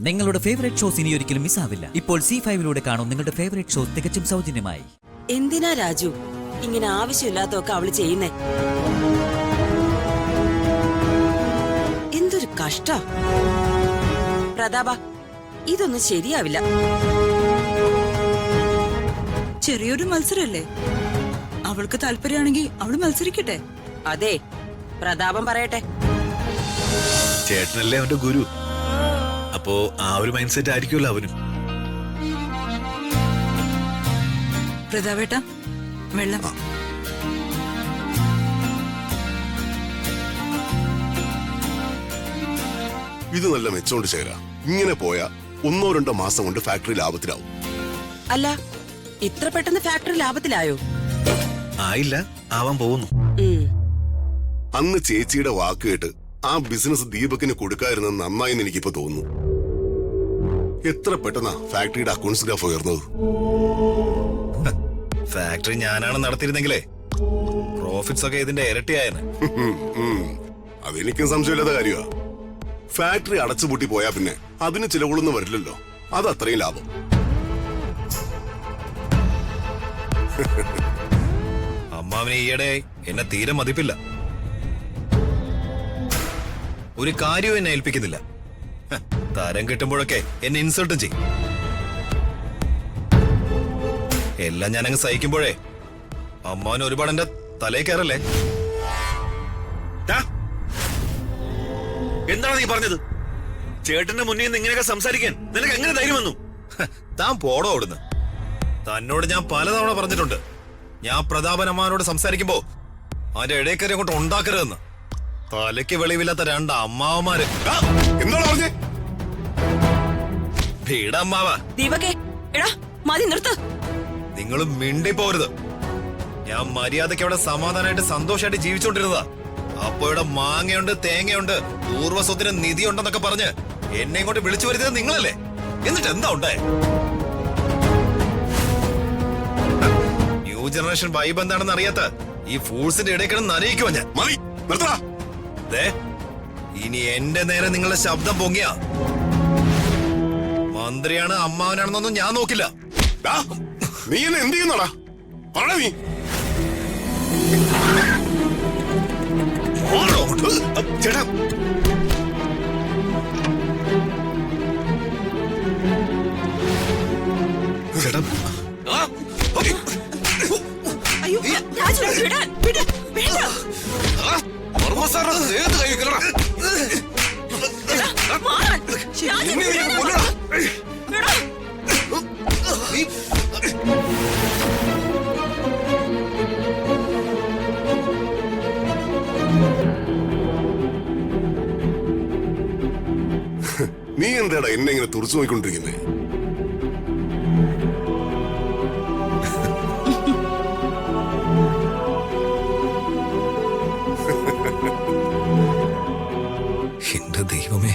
നിങ്ങളുടെ favourite shows ഇനി ഒരിക്കലും മിസ്സാവില്ല. ഇപ്പോൾ C5 കാണും നിങ്ങളുടെ ഫേവറേറ്റ് ഷോസ് തികച്ചും സൗജന്യമായി. എന്തിനാ രാജു ഇങ്ങനെ ആവശ്യമില്ലാത്തൊക്കെ അവള് ചെയ്യുന്നേ? എന്തൊരു കഷ്ട. പ്രതാപ, ഇതൊന്നും ശരിയാവില്ല. ചെറിയൊരു മത്സരല്ലേ, അവൾക്ക് താല്പര്യമാണെങ്കിൽ അവള് മത്സരിക്കട്ടെ. അതെ, പ്രതാപം പറയട്ടെ. ചേട്ടനല്ലേ അവന്റെ ഗുരു, അപ്പോ ആ ഒരു മൈൻഡ് സെറ്റ് ആയിരിക്കുമല്ലോ അവനും. പ്രതാപേട്ട, വെള്ളം. ഇത് നല്ല മെച്ചോണ്ട് ചേരാ. ഇങ്ങനെ പോയാ 1-2 മാസം കൊണ്ട് ഫാക്ടറി ലാഭത്തിലാവും. അല്ല, ഇത്ര പെട്ടെന്ന് ഫാക്ടറി ലാഭത്തിലായോ? ആയില്ല, ആവാൻ പോകുന്നു. അന്ന് ചേച്ചിയുടെ വാക്ക് കേട്ട് ആ ബിസിനസ് ദീപകിന് കൊടുക്കാതിരുന്നത് നന്നായെന്ന് എനിക്കിപ്പോ തോന്നുന്നു. എത്ര പെട്ടെന്നാ ഫാക്ടറിയുടെ അക്കൗണ്ട്സ് ഗ്രാഫ് ഉയർന്നത്. ഫാക്ടറി ഞാനാണ് നടത്തിയിരുന്നെങ്കിലേ പ്രോഫിറ്റ്സ് ഒക്കെ ഇതിന്റെ ഇരട്ടിയായെന്ന്. അതെനിക്കും സംശയമില്ലാത്ത കാര്യമാ. ഫാക്ടറി അടച്ചുപൂട്ടി പോയാ പിന്നെ അതിന് ചിലവുകളൊന്നും വരില്ലല്ലോ. അത് അത്രയും ലാഭം. അമ്മാവിനെ ഈയിടെ എന്നെ തീരെ മതിപ്പില്ല. ഒരു കാര്യവും എന്നെ ഏൽപ്പിക്കുന്നില്ല. തരം കിട്ടുമ്പോഴൊക്കെ എന്നെ ഇൻസൾട്ടും ചെയ്യും. എല്ലാം ഞാനങ്ങ് സഹിക്കുമ്പോഴേ അമ്മാവന് ഒരുപാട് എന്റെ തലേ കയറല്ലേ. എന്താണ് നീ പറഞ്ഞത്? ചേട്ടന്റെ മുന്നിൽ നിന്ന് ഇങ്ങനെയൊക്കെ സംസാരിക്കാൻ നിനക്ക് എങ്ങനെ ധൈര്യം വന്നു? താൻ പോടോ അവിടുന്ന്. തന്നോട് ഞാൻ പലതവണ പറഞ്ഞിട്ടുണ്ട്, ഞാൻ പ്രതാപൻ അമ്മാവനോട് സംസാരിക്കുമ്പോ അവന്റെ ഇടയ്ക്കറി അങ്ങോട്ട് ഉണ്ടാക്കരുതെന്ന്. തലയ്ക്ക് വെളിവില്ലാത്ത 2 അമ്മാവന്മാര്. എന്താണ് പറഞ്ഞേ? ഭീടമ്മാവ, ദീപകേ, എടാ മതി, നിർത്ത്. നിങ്ങൾ മിണ്ടിപ്പോരുത്. ഞാൻ മര്യാദയ്ക്ക് അവിടെ സമാധാനമായിട്ട് സന്തോഷമായിട്ട് ജീവിച്ചോണ്ടിരുന്നതാ. അപ്പൊ ഇവിടെ മാങ്ങയുണ്ട്, തേങ്ങയുണ്ട്, പൂർവ്വസ്വത്തിന് നിധി ഉണ്ടെന്നൊക്കെ പറഞ്ഞ് എന്നെ ഇങ്ങോട്ട് വിളിച്ചു വരുന്നത് നിങ്ങളല്ലേ? എന്നിട്ട് എന്താ ഉണ്ടായേ? ന്യൂ ജനറേഷൻ വൈബ് എന്താണെന്ന് അറിയാത്ത ഈ ഫൂൾസിന്റെ ഇടയിൽ കിടന്ന് നനയിക്കുവാ ഞാൻ. മതി, നിർത്തടാ. ഇനി എന്റെ നേരെ നിങ്ങളുടെ ശബ്ദം പൊങ്ങിയ മന്ത്രിയാണ് അമ്മാവനാണെന്നൊന്നും ഞാൻ നോക്കില്ല. നീ എന്നെ എന്ത് ചെയ്യുന്നടാ? പറ നീ. ചേട്ടാ, ചേട്ടാ, അയ്യോ രാജു, വിടാൻ, വിട്, വേണ്ട. മാറാൻ. രാജു, വിടാൻ. എടാ. നീ എന്താടാ എന്നെ ഇങ്ങനെ തുറച്ചു നോക്കിക്കൊണ്ടിരിക്കുന്നേ? എന്റെ ദൈവമേ,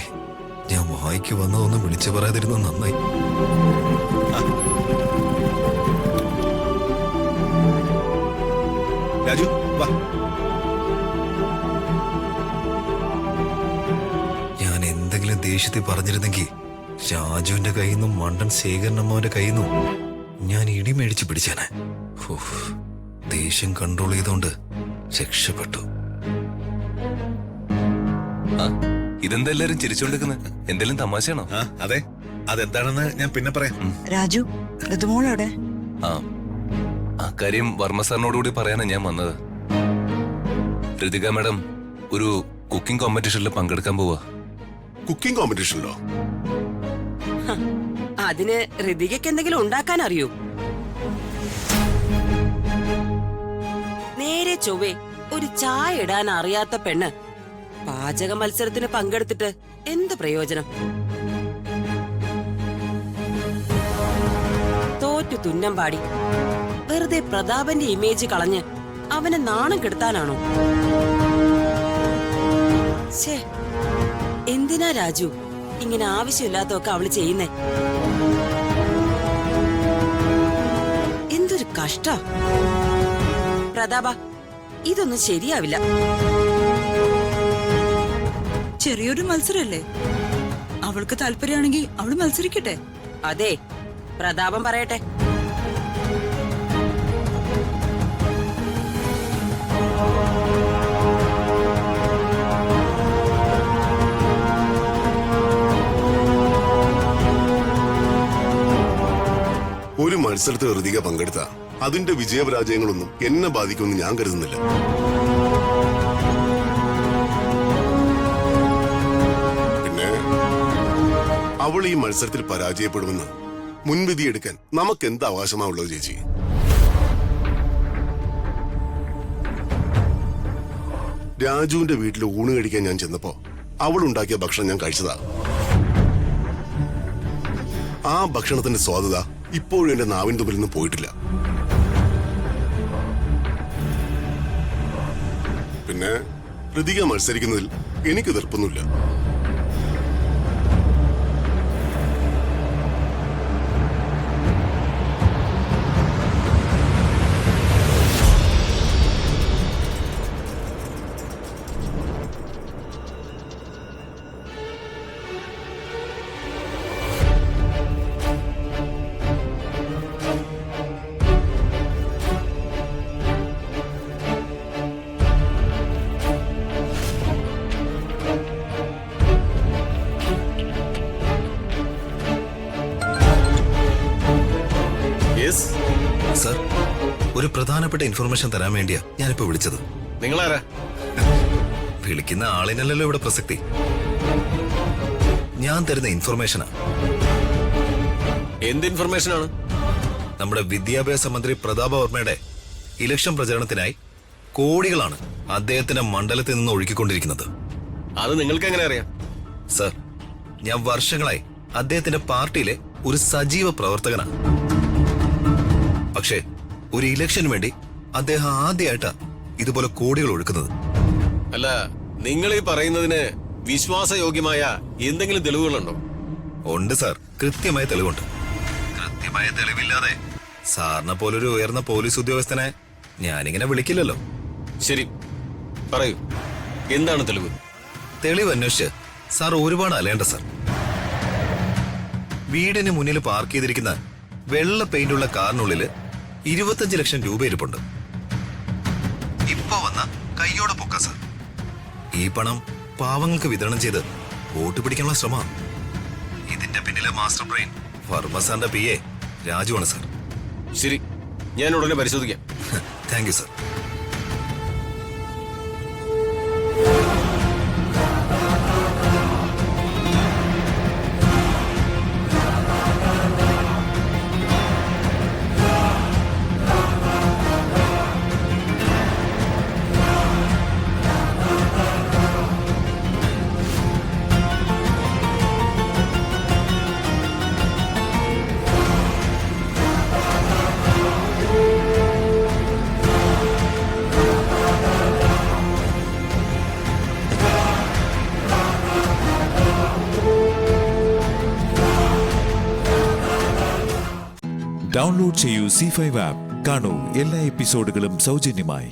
ഞാൻ വായിക്ക് വന്നതൊന്നും വിളിച്ചു പറയാതിരുന്നത് നന്നായി. രാജു, വാ. ഞാൻ എന്തെങ്കിലും ദേഷ്യത്തിൽ പറഞ്ഞിരുന്നെങ്കിൽ രാജുവിന്റെ കയ്യിൽ നിന്നും മണ്ടൻ ശേഖരനമ്മന്റെ കയ്യിൽ നിന്നും ഞാൻ ഇടിമേടിച്ച് പിടിച്ചാനെ. ദേഷ്യം കൺട്രോൾ ചെയ്തോണ്ട് രക്ഷപ്പെട്ടു. ഇതെന്താ എല്ലാരും ചിരിച്ചോണ്ടിരിക്കുന്നത്? എന്തെങ്കിലും തമാശയാണോ? അതെ, അതെന്താണെന്ന് ഞാൻ പിന്നെ പറയാം. രാജു, ഋതുമോളെവിടെ? ആ കാര്യം വർമ്മ സാറിനോടുകൂടി പറയാനാണ് ഞാൻ വന്നത്. ഋതിക മാഡം ഒരു കുക്കിംഗ് കോമ്പറ്റീഷനിൽ പങ്കെടുക്കാൻ പോവാ. കുക്കിംഗ് കോമ്പറ്റീഷനിലോ? അതിന് ഋതികയ്ക്ക് എന്തെങ്കിലും ഉണ്ടാക്കാൻ അറിയൂ? നേരെ ചൊവ്വേ ഒരു ചായ ഇടാൻ അറിയാത്ത പെണ്ണ് പാചക മത്സരത്തിന് പങ്കെടുത്തിട്ട് എന്ത് പ്രയോജനം? തോറ്റു തുന്നം പാടി വെറുതെ പ്രതാപന്റെ ഇമേജ് കളഞ്ഞ് അവനെ നാണം കെടുത്താനാണോ? ഛേ, എന്തിനാ രാജു ഇങ്ങനെ ആവശ്യമില്ലാത്തൊക്കെ അവള് ചെയ്യുന്നേ? എന്തൊരു കഷ്ട. പ്രതാപ, ഇതൊന്നും ശരിയാവില്ല. ചെറിയൊരു മത്സരല്ലേ, അവൾക്ക് താല്പര്യമാണെങ്കിൽ അവള് മത്സരിക്കട്ടെ. അതെ, പ്രതാപം പറയട്ടെ. ഒരു മത്സരത്തിൽ ഋതിക പങ്കെടുത്ത അതിന്റെ വിജയപരാജയങ്ങളൊന്നും എന്നെ ബാധിക്കുമെന്ന് ഞാൻ കരുതുന്നില്ല. പിന്നെ അവൾ ഈ മത്സരത്തിൽ പരാജയപ്പെടുമെന്ന് മുൻവിധിയെടുക്കാൻ നമുക്ക് എന്ത് അവകാശമാ ഉള്ളത് ചേച്ചി? രാജുവിന്റെ വീട്ടിൽ ഊണ് കഴിക്കാൻ ഞാൻ ചെന്നപ്പോ അവൾ ഉണ്ടാക്കിയ ഭക്ഷണം ഞാൻ കഴിച്ചതാ. ആ ഭക്ഷണത്തിന്റെ സ്വാദത ഇപ്പോഴും എന്റെ നാവിൻ തുമ്പിൽ നിന്ന് പോയിട്ടില്ല. പിന്നെ ഋതിക മത്സരിക്കുന്നതിൽ എനിക്ക് എതിർപ്പൊന്നുമില്ല. സർ, ഒരു പ്രധാനപ്പെട്ട ഇൻഫർമേഷൻ തരാൻ വേണ്ടിയാ ഞാനിപ്പോ വിളിച്ചത്. നിങ്ങളാരാ? വിളിക്കുന്ന ആളിനല്ലല്ലോ ഇവിടെ പ്രസക്തി. ഞാൻ തരുന്ന ഇൻഫർമേഷനാ. എന്ത് ഇൻഫർമേഷനാണ്? നമ്മുടെ വിദ്യാഭ്യാസ മന്ത്രി പ്രതാപ വർമ്മയുടെ ഇലക്ഷൻ പ്രചരണത്തിനായി കോടികളാണ് അദ്ദേഹത്തിന്റെ മണ്ഡലത്തിൽ നിന്ന് ഒഴുക്കിക്കൊണ്ടിരിക്കുന്നത്. അത് നിങ്ങൾക്ക് എങ്ങനെ അറിയാം? സർ, ഞാൻ വർഷങ്ങളായി അദ്ദേഹത്തിന്റെ പാർട്ടിയിലെ ഒരു സജീവ പ്രവർത്തകനാണ്. പക്ഷേ ഒരു ഇലക്ഷന് വേണ്ടി അദ്ദേഹം ആദ്യമായിട്ടാ ഇതുപോലെ കോടികൾ ഒഴുക്കുന്നത്. അല്ല, നിങ്ങൾ ഈ പറയുന്നതിന് വിശ്വാസയോഗ്യമായ എന്തെങ്കിലും തെളിവുകളുണ്ടോ? ഉണ്ട് സാർ, കൃത്യമായ തെളിവുണ്ട്. കൃത്യമായ തെളിവില്ലാതെ സാറിനെ പോലൊരു ഉയർന്ന പോലീസ് ഉദ്യോഗസ്ഥനെ ഞാനിങ്ങനെ വിളിക്കില്ലല്ലോ. ശരി, പറയൂ, എന്താണ് തെളിവ്? തെളിവ് അന്വേഷിച്ച് സാർ ഒരുപാട് അലയേണ്ട സാർ. വീടിന് മുന്നിൽ പാർക്ക് ചെയ്തിരിക്കുന്ന വെള്ള പെയിന്റുള്ള കാറിനുള്ളില് 25 ലക്ഷം രൂപ ഇരിപ്പുണ്ട്. ഇപ്പൊ വന്ന കൈയോടെ പൊക്ക സാർ. ഈ പണം പാവങ്ങൾക്ക് വിതരണം ചെയ്ത് വോട്ട് പിടിക്കാനുള്ള ശ്രമമാണ്. ഇതിന്റെ പിന്നിലെ മാസ്റ്റർ ബ്രെയിൻ വർമ്മ സാറിന്റെ PA രാജുവാണ് സാർ. ശരി, ഞാൻ ഉടനെ പരിശോധിക്കാം. Thank you sir. ഡൗൺലോഡ് ചെയ്യൂ C5 ആപ്പ്. കാണൂ എല്ലാ എപ്പിസോഡുകളും സൗജന്യമായി.